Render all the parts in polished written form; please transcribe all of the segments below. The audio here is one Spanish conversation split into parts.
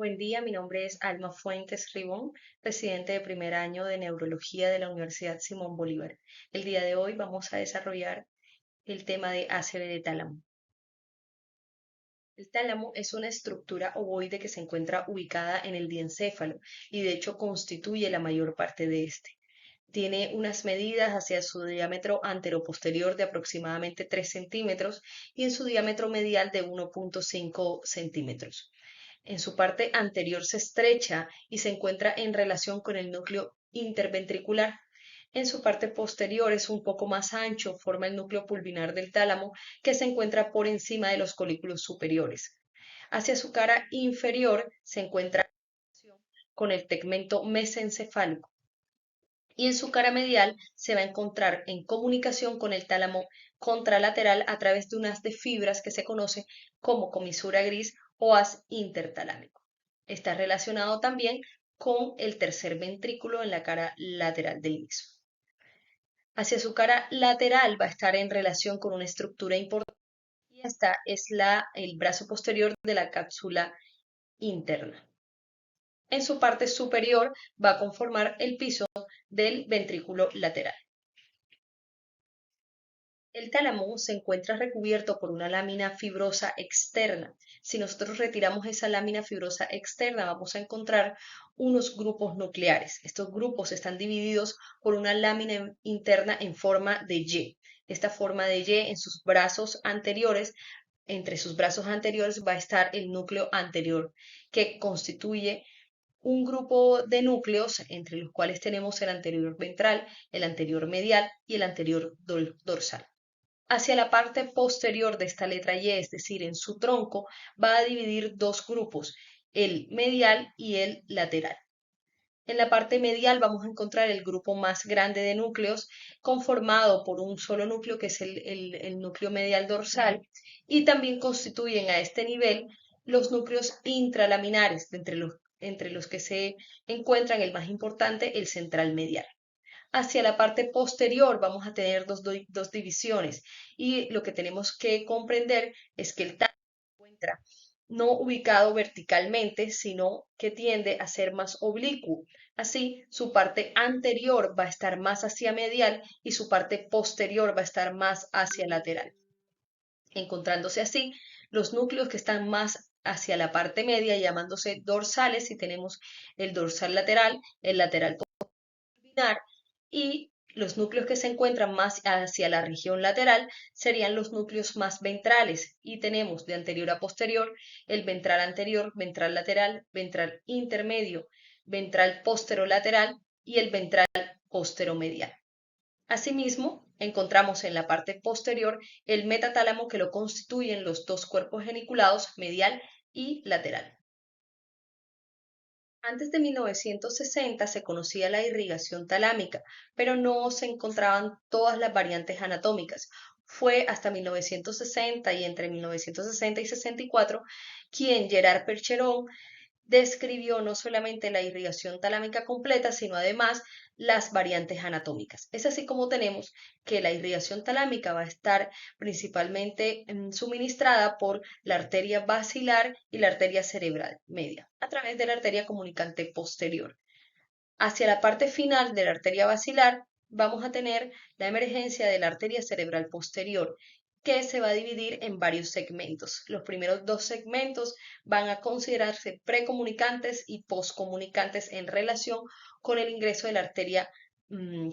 Buen día, mi nombre es Alma Fuentes Ribón, residente de primer año de Neurología de la Universidad Simón Bolívar. El día de hoy vamos a desarrollar el tema de ACV de tálamo. El tálamo es una estructura ovoide que se encuentra ubicada en el diencéfalo y de hecho constituye la mayor parte de este. Tiene unas medidas hacia su diámetro anteroposterior de aproximadamente 3 centímetros y en su diámetro medial de 1,5 centímetros. En su parte anterior se estrecha y se encuentra en relación con el núcleo interventricular. En su parte posterior es un poco más ancho, forma el núcleo pulvinar del tálamo que se encuentra por encima de los colículos superiores. Hacia su cara inferior se encuentra con el tegmento mesencefálico y en su cara medial se va a encontrar en comunicación con el tálamo contralateral a través de un haz de fibras que se conoce como comisura gris o haz intertalámico. Está relacionado también con el tercer ventrículo en la cara lateral del mismo. Hacia su cara lateral va a estar en relación con una estructura importante y esta es el brazo posterior de la cápsula interna. En su parte superior va a conformar el piso del ventrículo lateral. El tálamo se encuentra recubierto por una lámina fibrosa externa. Si nosotros retiramos esa lámina fibrosa externa, vamos a encontrar unos grupos nucleares. Estos grupos están divididos por una lámina interna en forma de Y. Esta forma de Y en sus brazos anteriores, entre sus brazos anteriores va a estar el núcleo anterior, que constituye un grupo de núcleos entre los cuales tenemos el anterior ventral, el anterior medial y el anterior dorsal. Hacia la parte posterior de esta letra Y, es decir, en su tronco, va a dividir dos grupos, el medial y el lateral. En la parte medial vamos a encontrar el grupo más grande de núcleos conformado por un solo núcleo que es el núcleo medial dorsal y también constituyen a este nivel los núcleos intralaminares, entre los que se encuentran el más importante, el central medial. Hacia la parte posterior vamos a tener dos divisiones y lo que tenemos que comprender es que el tallo se encuentra no ubicado verticalmente, sino que tiende a ser más oblicuo. Así, su parte anterior va a estar más hacia medial y su parte posterior va a estar más hacia lateral. Encontrándose así, los núcleos que están más hacia la parte media llamándose dorsales, si tenemos el dorsal lateral, el lateral pulvinar, y los núcleos que se encuentran más hacia la región lateral serían los núcleos más ventrales y tenemos de anterior a posterior el ventral anterior, ventral lateral, ventral intermedio, ventral posterolateral y el ventral posteromedial. Asimismo, encontramos en la parte posterior el metatálamo que lo constituyen los dos cuerpos geniculados medial y lateral. Antes de 1960 se conocía la irrigación talámica, pero no se encontraban todas las variantes anatómicas. Fue hasta 1960 y entre 1960 y 64 quien Gerard Percheron describió no solamente la irrigación talámica completa, sino además las variantes anatómicas. Es así como tenemos que la irrigación talámica va a estar principalmente suministrada por la arteria basilar y la arteria cerebral media, a través de la arteria comunicante posterior. Hacia la parte final de la arteria basilar vamos a tener la emergencia de la arteria cerebral posterior, que se va a dividir en varios segmentos. Los primeros dos segmentos van a considerarse precomunicantes y poscomunicantes en relación con el ingreso de la arteria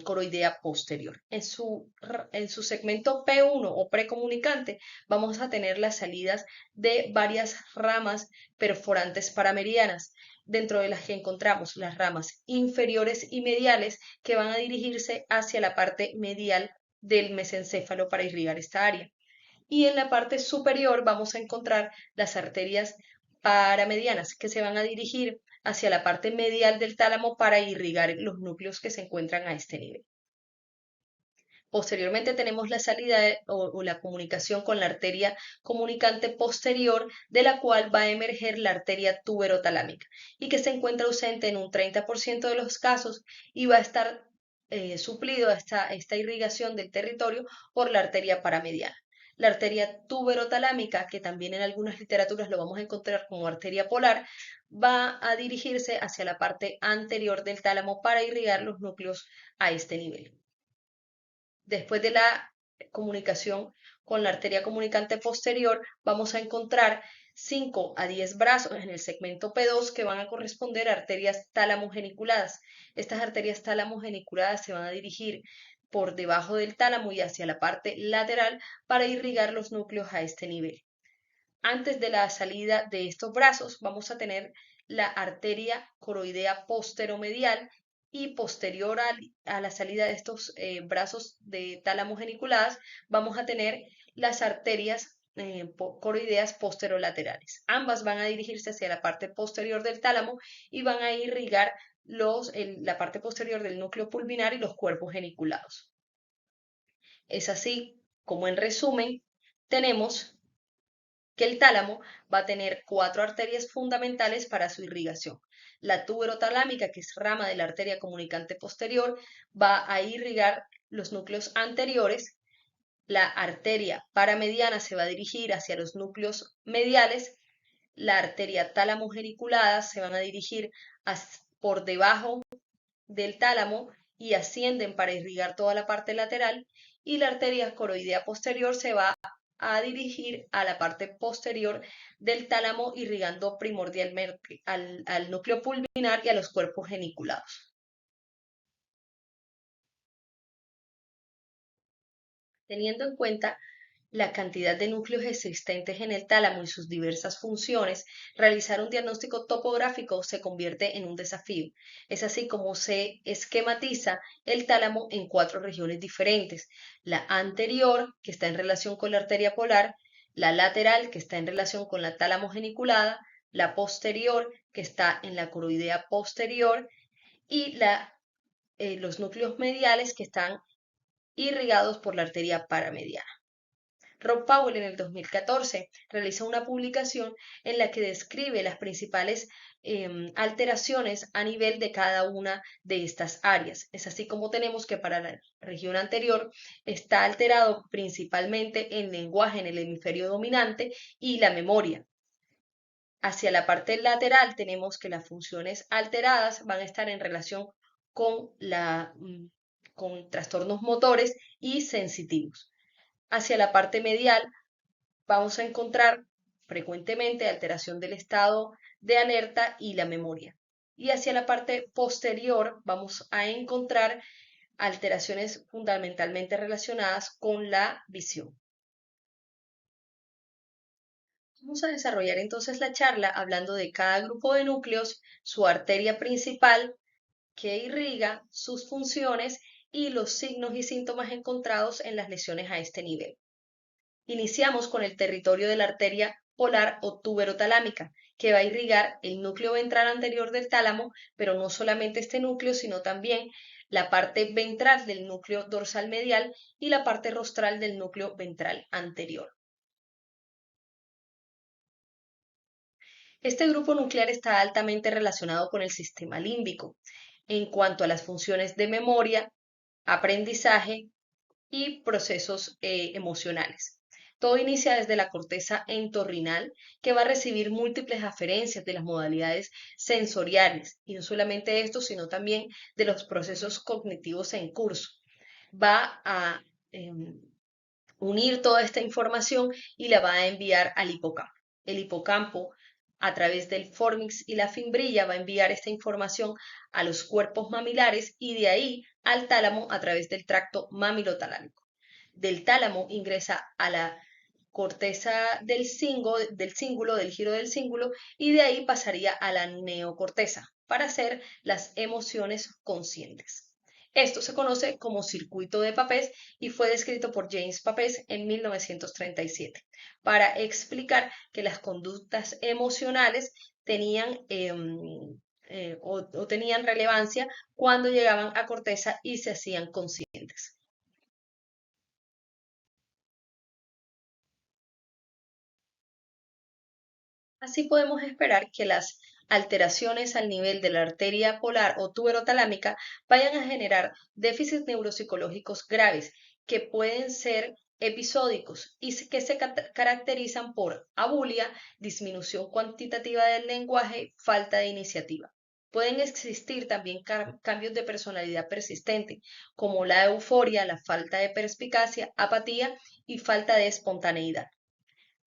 coroidea posterior. En su segmento P1 o precomunicante vamos a tener las salidas de varias ramas perforantes paramerianas, dentro de las que encontramos las ramas inferiores y mediales que van a dirigirse hacia la parte medial del mesencéfalo para irrigar esta área. Y en la parte superior vamos a encontrar las arterias paramedianas que se van a dirigir hacia la parte medial del tálamo para irrigar los núcleos que se encuentran a este nivel. Posteriormente tenemos la salida o la comunicación con la arteria comunicante posterior, de la cual va a emerger la arteria tuberotalámica y que se encuentra ausente en un 30% de los casos y va a estar suplido esta irrigación del territorio por la arteria paramediana. La arteria tuberotalámica, que también en algunas literaturas lo vamos a encontrar como arteria polar, va a dirigirse hacia la parte anterior del tálamo para irrigar los núcleos a este nivel. Después de la comunicación con la arteria comunicante posterior, vamos a encontrar 5 a 10 brazos en el segmento P2 que van a corresponder a arterias tálamo-geniculadas. Estas arterias tálamo-geniculadas se van a dirigir por debajo del tálamo y hacia la parte lateral para irrigar los núcleos a este nivel. Antes de la salida de estos brazos vamos a tener la arteria coroidea posteromedial y posterior a la salida de estos brazos de tálamo geniculadas vamos a tener las arterias coroideas posterolaterales. Ambas van a dirigirse hacia la parte posterior del tálamo y van a irrigar la parte posterior del núcleo pulvinar y los cuerpos geniculados. Es así como en resumen tenemos que el tálamo va a tener 4 arterias fundamentales para su irrigación. La tuberotalámica, que es rama de la arteria comunicante posterior, va a irrigar los núcleos anteriores. La arteria paramediana se va a dirigir hacia los núcleos mediales. La arteria tálamo geniculada se van a dirigir por debajo del tálamo y ascienden para irrigar toda la parte lateral. Y la arteria coroidea posterior se va a dirigir a la parte posterior del tálamo, irrigando primordialmente al núcleo pulvinar y a los cuerpos geniculados. Teniendo en cuenta la cantidad de núcleos existentes en el tálamo y sus diversas funciones, realizar un diagnóstico topográfico se convierte en un desafío. Es así como se esquematiza el tálamo en 4 regiones diferentes: la anterior, que está en relación con la arteria polar; la lateral, que está en relación con la tálamo geniculada; la posterior, que está en la coroidea posterior; y los núcleos mediales, que están irrigados por la arteria paramediana. Rob Powell en el 2014 realizó una publicación en la que describe las principales alteraciones a nivel de cada una de estas áreas. Es así como tenemos que para la región anterior está alterado principalmente el lenguaje en el hemisferio dominante y la memoria. Hacia la parte lateral tenemos que las funciones alteradas van a estar en relación con, con trastornos motores y sensitivos. Hacia la parte medial vamos a encontrar frecuentemente alteración del estado de alerta y la memoria. Y hacia la parte posterior vamos a encontrar alteraciones fundamentalmente relacionadas con la visión. Vamos a desarrollar entonces la charla hablando de cada grupo de núcleos, su arteria principal que irriga, sus funciones y los signos y síntomas encontrados en las lesiones a este nivel. Iniciamos con el territorio de la arteria polar o tuberotalámica, que va a irrigar el núcleo ventral anterior del tálamo, pero no solamente este núcleo, sino también la parte ventral del núcleo dorsal medial y la parte rostral del núcleo ventral anterior. Este grupo nuclear está altamente relacionado con el sistema límbico en cuanto a las funciones de memoria, aprendizaje y procesos emocionales. Todo inicia desde la corteza entorrinal, que va a recibir múltiples aferencias de las modalidades sensoriales, y no solamente esto, sino también de los procesos cognitivos en curso. Va a unir toda esta información y la va a enviar al hipocampo. El hipocampo, a través del fornix y la fimbrilla, va a enviar esta información a los cuerpos mamilares y de ahí al tálamo a través del tracto mamilotalámico. Del tálamo ingresa a la corteza del cíngulo, del giro del cíngulo, y de ahí pasaría a la neocorteza para hacer las emociones conscientes. Esto se conoce como circuito de Papez y fue descrito por James Papez en 1937 para explicar que las conductas emocionales tenían o tenían relevancia cuando llegaban a corteza y se hacían conscientes. Así podemos esperar que las alteraciones al nivel de la arteria polar o tuberotalámica vayan a generar déficits neuropsicológicos graves que pueden ser episódicos y que se caracterizan por abulia, disminución cuantitativa del lenguaje, falta de iniciativa. Pueden existir también cambios de personalidad persistente, como la euforia, la falta de perspicacia, apatía y falta de espontaneidad.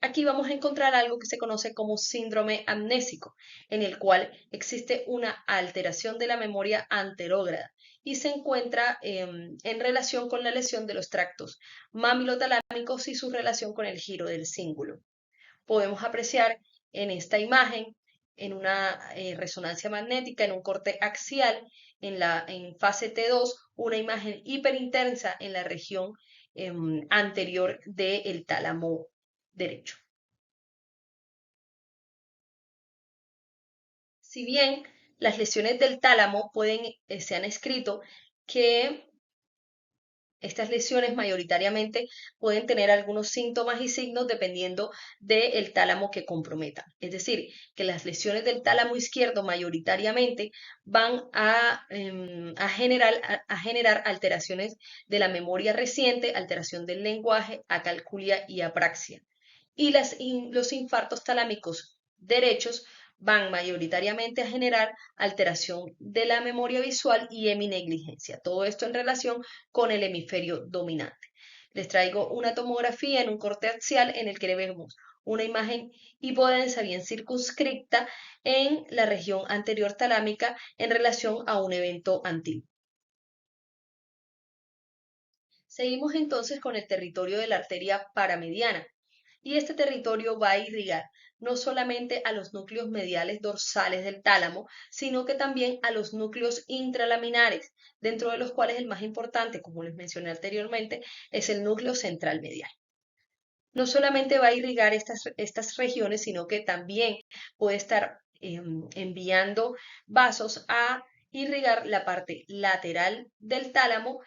Aquí vamos a encontrar algo que se conoce como síndrome amnésico, en el cual existe una alteración de la memoria anterógrada y se encuentra en relación con la lesión de los tractos mamilotalámicos y su relación con el giro del cíngulo. Podemos apreciar en esta imagen, en una resonancia magnética, en un corte axial, en fase T2, una imagen hiperintensa en la región anterior del tálamo derecho. Si bien las lesiones del tálamo se han escrito que estas lesiones mayoritariamente pueden tener algunos síntomas y signos dependiendo del tálamo que comprometan. Es decir, que las lesiones del tálamo izquierdo mayoritariamente van a generar alteraciones de la memoria reciente, alteración del lenguaje, acalculia y apraxia. Y los infartos talámicos derechos van mayoritariamente a generar alteración de la memoria visual y heminegligencia. Todo esto en relación con el hemisferio dominante. Les traigo una tomografía en un corte axial en el que vemos una imagen hipodensa bien circunscripta en la región anterior talámica en relación a un evento antiguo. Seguimos entonces con el territorio de la arteria paramediana. Y este territorio va a irrigar no solamente a los núcleos mediales dorsales del tálamo, sino que también a los núcleos intralaminares, dentro de los cuales el más importante, como les mencioné anteriormente, es el núcleo central medial. No solamente va a irrigar estas regiones, sino que también puede estar enviando vasos a irrigar la parte lateral del tálamo,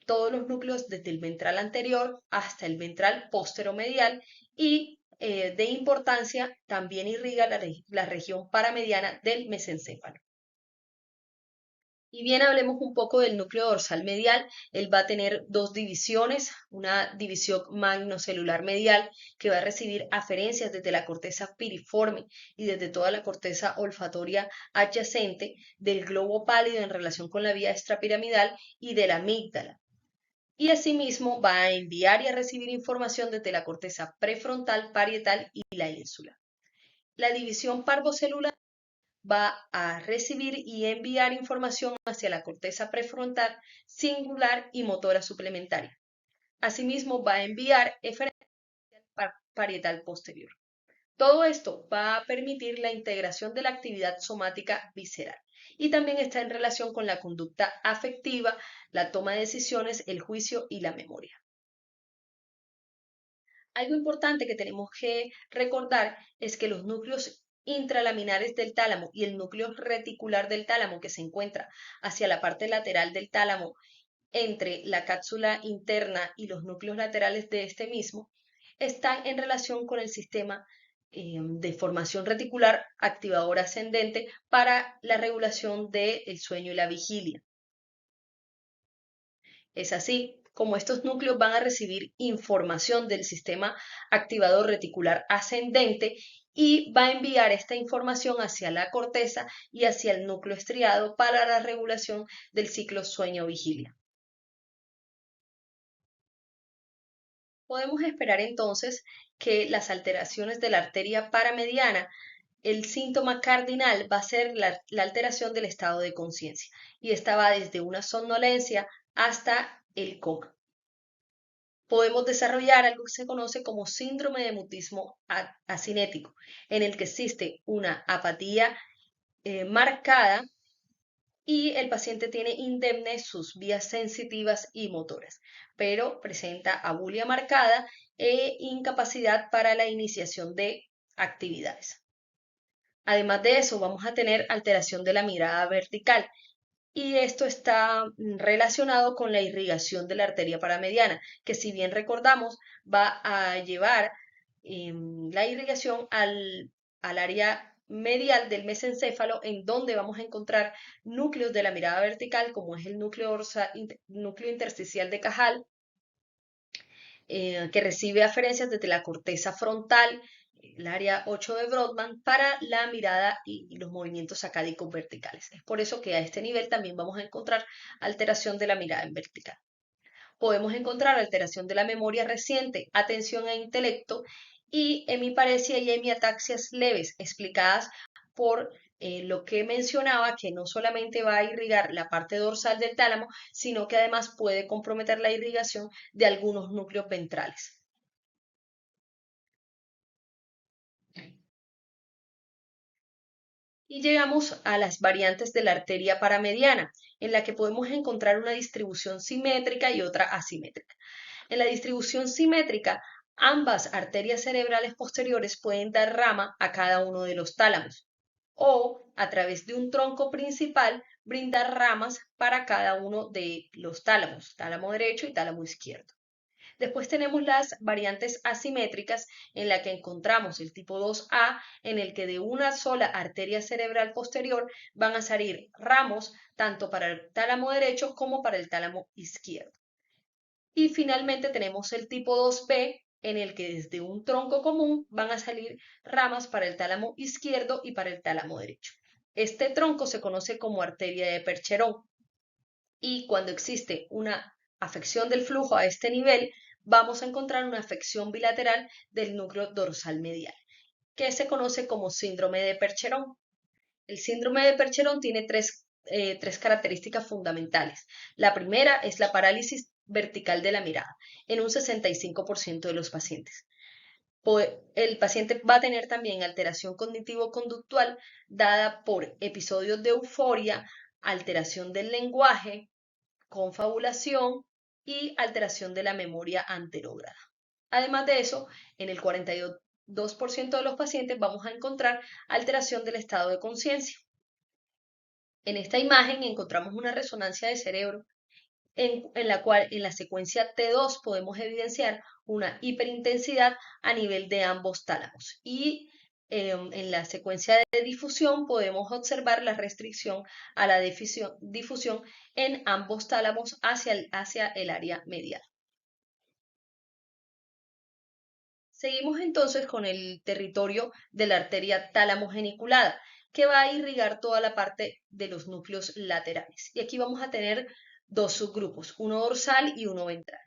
todos los núcleos desde el ventral anterior hasta el ventral posteromedial y de importancia también irriga la región paramediana del mesencéfalo. Y bien, hablemos un poco del núcleo dorsal medial. Él va a tener dos divisiones, una división magnocelular medial que va a recibir aferencias desde la corteza piriforme y desde toda la corteza olfatoria adyacente del globo pálido en relación con la vía extrapiramidal y de la amígdala. Y asimismo va a enviar y a recibir información desde la corteza prefrontal, parietal y la ínsula. La división parvocelular va a recibir y enviar información hacia la corteza prefrontal, singular y motora suplementaria. Asimismo va a enviar eferencia parietal posterior. Todo esto va a permitir la integración de la actividad somática visceral y también está en relación con la conducta afectiva, la toma de decisiones, el juicio y la memoria. Algo importante que tenemos que recordar es que los núcleos intralaminares del tálamo y el núcleo reticular del tálamo que se encuentra hacia la parte lateral del tálamo entre la cápsula interna y los núcleos laterales de este mismo están en relación con el sistema de formación reticular activador ascendente para la regulación del sueño y la vigilia. Es así como estos núcleos van a recibir información del sistema activador reticular ascendente y va a enviar esta información hacia la corteza y hacia el núcleo estriado para la regulación del ciclo sueño-vigilia. Podemos esperar entonces que las alteraciones de la arteria paramediana, el síntoma cardinal va a ser la alteración del estado de conciencia y esta va desde una somnolencia hasta el coma. Podemos desarrollar algo que se conoce como síndrome de mutismo acinético, en el que existe una apatía marcada y el paciente tiene indemne sus vías sensitivas y motoras, pero presenta abulia marcada e incapacidad para la iniciación de actividades. Además de eso, vamos a tener alteración de la mirada vertical, y esto está relacionado con la irrigación de la arteria paramediana, que si bien recordamos va a llevar la irrigación al área medial del mesencéfalo, en donde vamos a encontrar núcleos de la mirada vertical, como es el núcleo intersticial de Cajal, que recibe aferencias desde la corteza frontal, el área 8 de Brodmann, para la mirada y los movimientos sacádicos verticales. Es por eso que a este nivel también vamos a encontrar alteración de la mirada en vertical. Podemos encontrar alteración de la memoria reciente, atención e intelecto, y hemiparesia y hemiataxias leves, explicadas por lo que mencionaba, que no solamente va a irrigar la parte dorsal del tálamo, sino que además puede comprometer la irrigación de algunos núcleos ventrales. Y llegamos a las variantes de la arteria paramediana, en la que podemos encontrar una distribución simétrica y otra asimétrica. En la distribución simétrica, ambas arterias cerebrales posteriores pueden dar rama a cada uno de los tálamos, o a través de un tronco principal brindar ramas para cada uno de los tálamos, tálamo derecho y tálamo izquierdo. Después tenemos las variantes asimétricas, en la que encontramos el tipo 2A, en el que de una sola arteria cerebral posterior van a salir ramos tanto para el tálamo derecho como para el tálamo izquierdo. Y finalmente tenemos el tipo 2B, en el que desde un tronco común van a salir ramas para el tálamo izquierdo y para el tálamo derecho. Este tronco se conoce como arteria de Percherón, y cuando existe una afección del flujo a este nivel, vamos a encontrar una afección bilateral del núcleo dorsal medial, que se conoce como síndrome de Percherón. El síndrome de Percherón tiene tres características fundamentales. La primera es la parálisis vertical de la mirada en un 65% de los pacientes. El paciente va a tener también alteración cognitivo-conductual dada por episodios de euforia, alteración del lenguaje, confabulación y alteración de la memoria anterógrada. Además de eso, en el 42% de los pacientes vamos a encontrar alteración del estado de conciencia. En esta imagen encontramos una resonancia de cerebro en la cual en la secuencia T2 podemos evidenciar una hiperintensidad a nivel de ambos tálamos, y en la secuencia de difusión podemos observar la restricción a la difusión en ambos tálamos hacia el área medial. Seguimos entonces con el territorio de la arteria tálamo geniculada, que va a irrigar toda la parte de los núcleos laterales. Y aquí vamos a tener dos subgrupos, uno dorsal y uno ventral.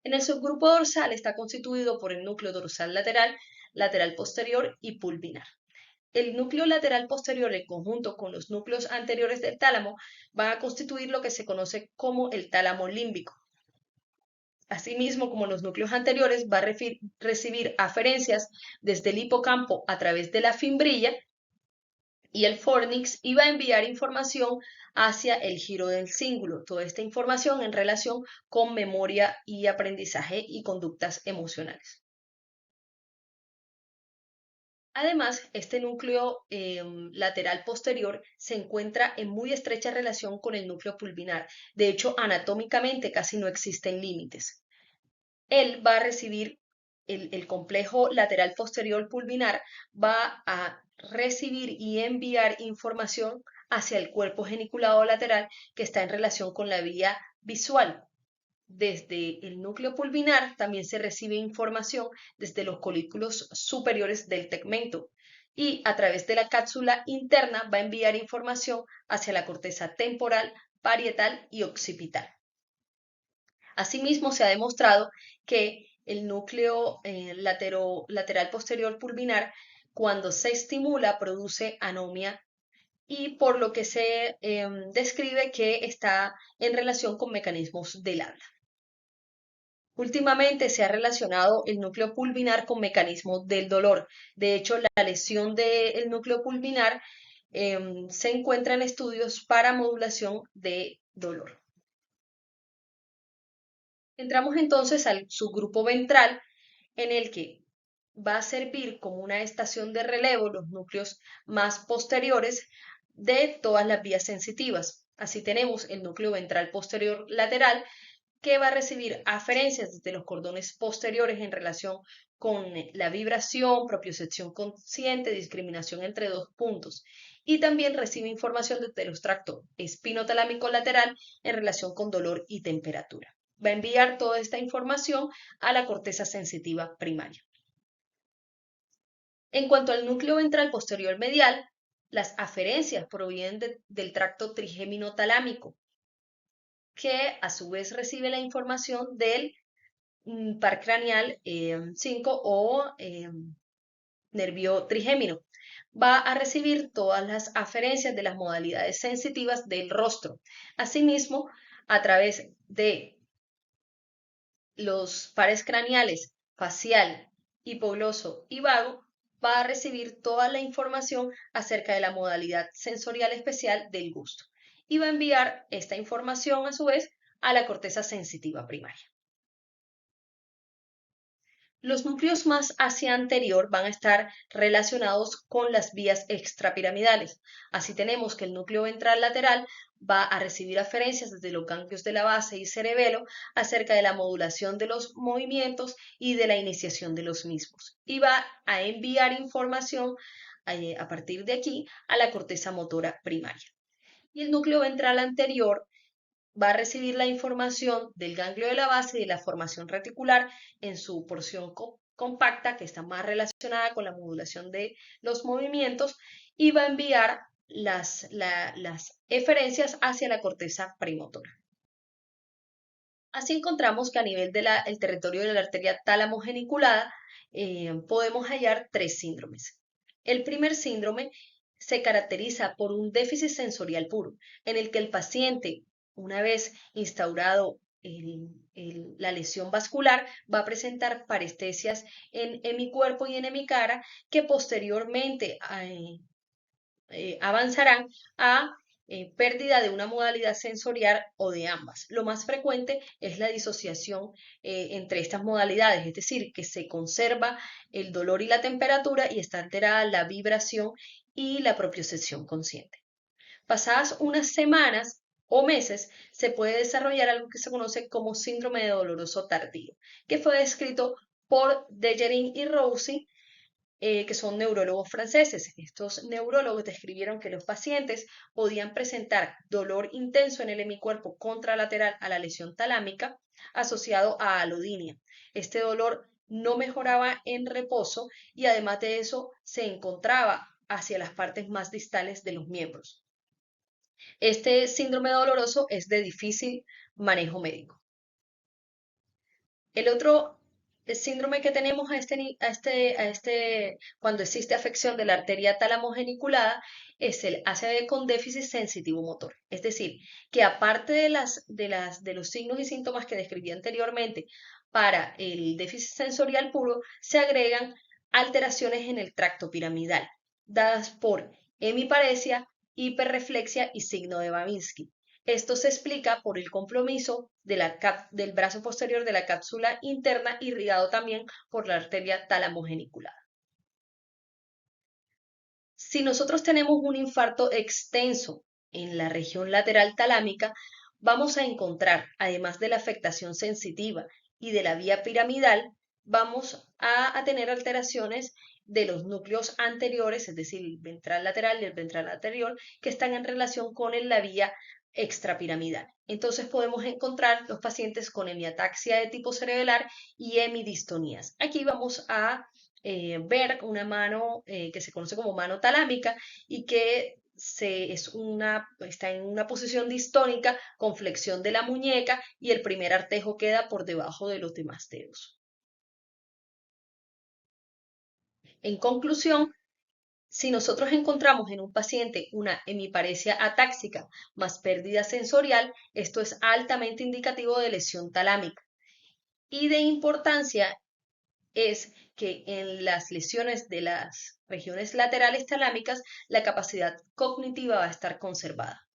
En el subgrupo dorsal está constituido por el núcleo dorsal lateral, lateral posterior y pulvinar. El núcleo lateral posterior, en conjunto con los núcleos anteriores del tálamo, van a constituir lo que se conoce como el tálamo límbico. Asimismo, como los núcleos anteriores, va a recibir aferencias desde el hipocampo a través de la fimbrilla y el fornix, y va a enviar información hacia el giro del cíngulo. Toda esta información en relación con memoria y aprendizaje y conductas emocionales. Además, este núcleo lateral posterior se encuentra en muy estrecha relación con el núcleo pulvinar. De hecho, anatómicamente casi no existen límites. Él va a recibir el complejo lateral posterior pulvinar, va a recibir y enviar información hacia el cuerpo geniculado lateral, que está en relación con la vía visual. Desde el núcleo pulvinar también se recibe información desde los colículos superiores del tegmento, y a través de la cápsula interna va a enviar información hacia la corteza temporal, parietal y occipital. Asimismo, se ha demostrado que el núcleo lateral posterior pulvinar, cuando se estimula, produce anomia, y por lo que se describe que está en relación con mecanismos del habla. Últimamente se ha relacionado el núcleo pulvinar con mecanismos del dolor. De hecho, la lesión del núcleo pulvinar se encuentra en estudios para modulación de dolor. Entramos entonces al subgrupo ventral, en el que va a servir como una estación de relevo los núcleos más posteriores de todas las vías sensitivas. Así tenemos el núcleo ventral posterior lateral, que va a recibir aferencias desde los cordones posteriores en relación con la vibración, propiocepción consciente, discriminación entre dos puntos. Y también recibe información desde el tracto espinotalámico lateral en relación con dolor y temperatura. va a enviar toda esta información a la corteza sensitiva primaria. En cuanto al núcleo ventral posterior medial, las aferencias provienen del tracto trigémino talámico, que a su vez recibe la información del par craneal 5 o nervio trigémino. Va a recibir todas las aferencias de las modalidades sensitivas del rostro. Asimismo, a través de los pares craneales facial, hipogloso y vago, va a recibir toda la información acerca de la modalidad sensorial especial del gusto y va a enviar esta información a su vez a la corteza sensitiva primaria. Los núcleos más hacia anterior van a estar relacionados con las vías extrapiramidales. Así tenemos que el núcleo ventral lateral va a recibir aferencias desde los ganglios de la base y cerebelo acerca de la modulación de los movimientos y de la iniciación de los mismos. Y va a enviar información a partir de aquí a la corteza motora primaria. Y el núcleo ventral anterior va a recibir la información del ganglio de la base y de la formación reticular en su porción compacta, que está más relacionada con la modulación de los movimientos, y va a enviar las eferencias hacia la corteza premotora. Así encontramos que a nivel del territorio de la arteria tálamo geniculada podemos hallar tres síndromes. El primer síndrome se caracteriza por un déficit sensorial puro, en el que el paciente, una vez instaurado la lesión vascular, va a presentar parestesias en hemicuerpo y en hemicara que posteriormente avanzarán a pérdida de una modalidad sensorial o de ambas. Lo más frecuente es la disociación entre estas modalidades, es decir, que se conserva el dolor y la temperatura y está alterada la vibración y la propiocepción consciente. Pasadas unas semanas o meses, se puede desarrollar algo que se conoce como síndrome de doloroso tardío, que fue descrito por Dejerin y Rousey, que son neurólogos franceses. Estos neurólogos describieron que los pacientes podían presentar dolor intenso en el hemicuerpo contralateral a la lesión talámica asociado a alodinia. Este dolor no mejoraba en reposo y además de eso se encontraba hacia las partes más distales de los miembros. Este síndrome doloroso es de difícil manejo médico. El otro síndrome que tenemos cuando existe afección de la arteria tálamo geniculada es el ACV con déficit sensitivo motor. Es decir, que aparte de los signos y síntomas que describí anteriormente para el déficit sensorial puro, se agregan alteraciones en el tracto piramidal, dadas por hemiparesia, hiperreflexia y signo de Babinski. Esto se explica por el compromiso del brazo posterior de la cápsula interna, irrigado también por la arteria talamogeniculada. Si nosotros tenemos un infarto extenso en la región lateral talámica, vamos a encontrar, además de la afectación sensitiva y de la vía piramidal, vamos a tener alteraciones de los núcleos anteriores, es decir, el ventral lateral y el ventral anterior, que están en relación con la vía extrapiramidal. Entonces podemos encontrar los pacientes con hemiataxia de tipo cerebelar y hemidistonías. Aquí vamos a ver una mano que se conoce como mano talámica y que está en una posición distónica con flexión de la muñeca y el primer artejo queda por debajo de los demás dedos. En conclusión, si nosotros encontramos en un paciente una hemiparesia atáxica más pérdida sensorial, esto es altamente indicativo de lesión talámica. Y de importancia es que en las lesiones de las regiones laterales talámicas la capacidad cognitiva va a estar conservada.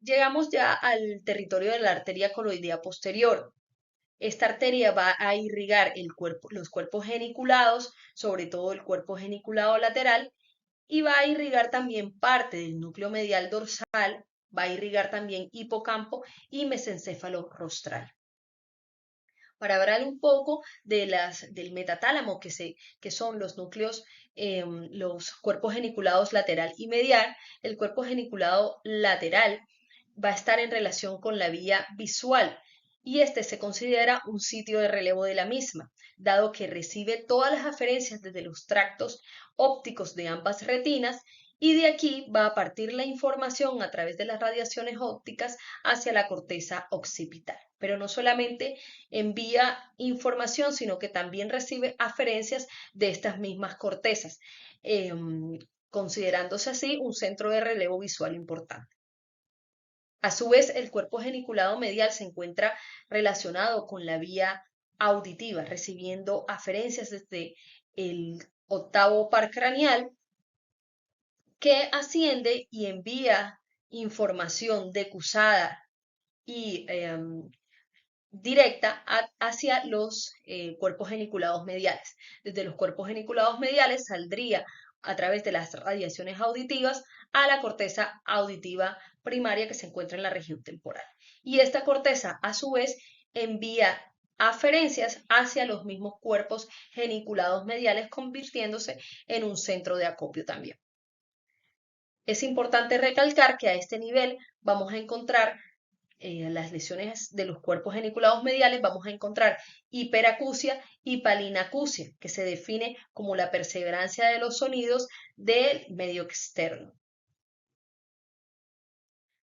Llegamos ya al territorio de la arteria coloidea posterior. Esta arteria va a irrigar los cuerpos geniculados, sobre todo el cuerpo geniculado lateral, y va a irrigar también parte del núcleo medial dorsal, va a irrigar también hipocampo y mesencéfalo rostral. Para hablar un poco del metatálamo, que son los núcleos, los cuerpos geniculados lateral y medial, el cuerpo geniculado lateral va a estar en relación con la vía visual y este se considera un sitio de relevo de la misma, dado que recibe todas las aferencias desde los tractos ópticos de ambas retinas y de aquí va a partir la información a través de las radiaciones ópticas hacia la corteza occipital. Pero no solamente envía información, sino que también recibe aferencias de estas mismas cortezas, considerándose así un centro de relevo visual importante. A su vez, el cuerpo geniculado medial se encuentra relacionado con la vía auditiva, recibiendo aferencias desde el octavo par craneal que asciende y envía información decusada y directa hacia los cuerpos geniculados mediales. Desde los cuerpos geniculados mediales saldría a través de las radiaciones auditivas a la corteza auditiva primaria que se encuentra en la región temporal. Y esta corteza, a su vez, envía aferencias hacia los mismos cuerpos geniculados mediales, convirtiéndose en un centro de acopio también. Es importante recalcar que a este nivel vamos a encontrar las lesiones de los cuerpos geniculados mediales, vamos a encontrar hiperacusia y palinacusia, que se define como la perseverancia de los sonidos del medio externo.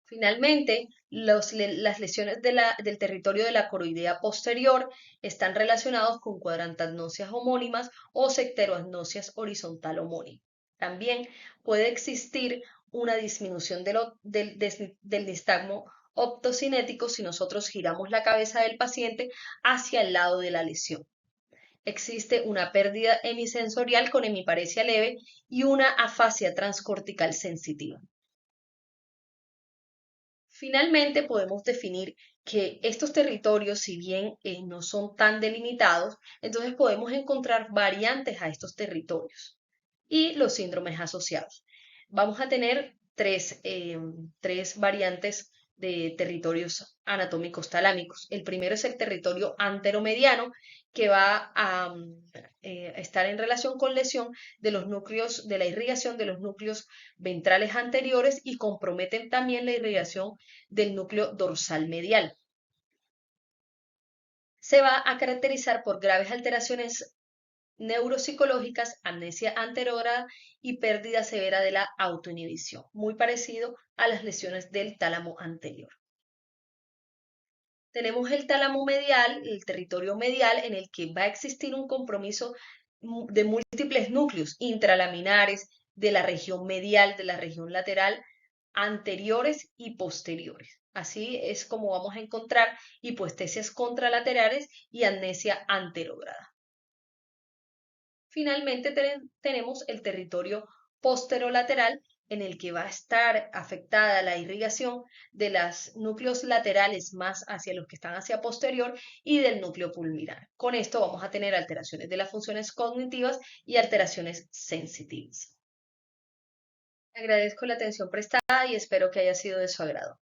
Finalmente, las lesiones del territorio de la coroidea posterior están relacionados con cuadrantagnosias homónimas o secteroagnosias horizontal homónima. También puede existir una disminución del nistagmo optocinético si nosotros giramos la cabeza del paciente hacia el lado de la lesión. Existe una pérdida hemisensorial con hemiparesia leve y una afasia transcortical sensitiva. Finalmente, podemos definir que estos territorios, si bien no son tan delimitados, entonces podemos encontrar variantes a estos territorios y los síndromes asociados. Vamos a tener tres variantes de territorios anatómicos talámicos. El primero es el territorio anteromediano, que va a estar en relación con lesión de los núcleos, de la irrigación de los núcleos ventrales anteriores y comprometen también la irrigación del núcleo dorsal medial. Se va a caracterizar por graves alteraciones neuropsicológicas, amnesia anterógrada y pérdida severa de la autoinhibición, muy parecido a las lesiones del tálamo anterior. Tenemos el tálamo medial, el territorio medial, en el que va a existir un compromiso de múltiples núcleos intralaminares de la región medial, de la región lateral, anteriores y posteriores. Así es como vamos a encontrar hipoestesias contralaterales y amnesia anterógrada. Finalmente tenemos el territorio posterolateral en el que va a estar afectada la irrigación de los núcleos laterales más hacia los que están hacia posterior y del núcleo pulmonar. Con esto vamos a tener alteraciones de las funciones cognitivas y alteraciones sensitivas. Agradezco la atención prestada y espero que haya sido de su agrado.